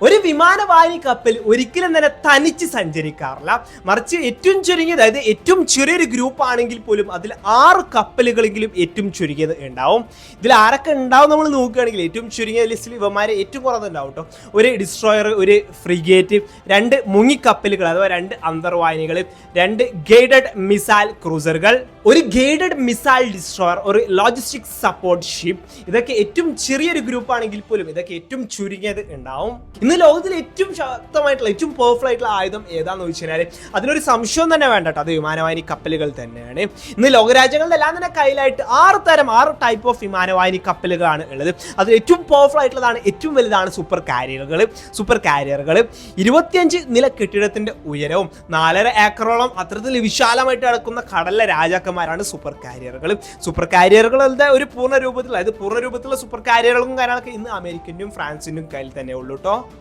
ഒരു വിമാനവാഹി കപ്പൽ ഒരിക്കലും തന്നെ തനിച്ച് സഞ്ചരിക്കാറില്ല. മറിച്ച് ഏറ്റവും ചുരുങ്ങിയത്, അതായത് ഏറ്റവും ചെറിയൊരു ഗ്രൂപ്പ് ആണെങ്കിൽ പോലും അതിൽ 6 കപ്പലുകളെങ്കിലും ഏറ്റവും ചുരുങ്ങിയത് ഉണ്ടാവും. ഇതിൽ ആരൊക്കെ ഉണ്ടാവും നമ്മൾ നോക്കുകയാണെങ്കിൽ ഏറ്റവും ചുരുങ്ങിയ ലിസ്റ്റിൽ ഇവന്മാരെ ഏറ്റവും കുറവുണ്ടാവും കേട്ടോ. ഒരു ഡിസ്ട്രോയർ, ഒരു ഫ്രിഗേറ്റ്, 2 മുങ്ങിക്കപ്പലുകൾ അഥവാ 2 അന്തർവാഹിനികൾ, 2 ഗൈഡഡ് മിസൈൽ ക്രൂസറുകൾ, ഒരു ഗൈഡഡ് മിസൈൽ ഡിസ്ട്രോയർ, ഒരു ലോജിസ്റ്റിക് സപ്പോർട്ട് ഷിപ്പ്. ഇതൊക്കെ ഏറ്റവും ചെറിയൊരു ഗ്രൂപ്പ് ആണെങ്കിൽ പോലും ഇതൊക്കെ ഏറ്റവും ചുരുങ്ങിയത് ഉണ്ടാവും. ഇന്ന് ലോകത്തിൽ ഏറ്റവും ശക്തമായിട്ടുള്ള, ഏറ്റവും പവർഫുൾ ആയിട്ടുള്ള ആയുധം ഏതാന്ന് ചോദിച്ചു കഴിഞ്ഞാൽ അതിനൊരു സംശയം തന്നെ വേണ്ട കേട്ടോ, അത് വിമാനവാഹിനി കപ്പലുകൾ തന്നെയാണ്. ഇന്ന് ലോകരാജ്യങ്ങളുടെ എല്ലാം തന്നെ കയ്യിലായിട്ട് 6 ടൈപ്പ് ഓഫ് വിമാനവാഹിനി കപ്പലുകളാണ് ഉള്ളത്. അതിൽ ഏറ്റവും പവർഫുൾ ആയിട്ടുള്ളതാണ്, ഏറ്റവും വലുതാണ് സൂപ്പർ കാരിയറുകൾ. 25 നില കെട്ടിടത്തിന്റെ ഉയരവും 4.5 ഏക്കറോളം അത്തരത്തിൽ വിശാലമായിട്ട് കിടക്കുന്ന കടലിലെ രാജാക്കന്മാരാണ് സൂപ്പർ കാരിയറുകളുടെ ഒരു പൂർണ്ണ രൂപത്തിലുള്ള സൂപ്പർ കാരിയറുകളും കാര്യങ്ങളൊക്കെ ഇന്ന് അമേരിക്കന്റെയും ഫ്രാൻസിന്റെയും കയ്യിൽ തന്നെ ഉള്ളൂ കേട്ടോ.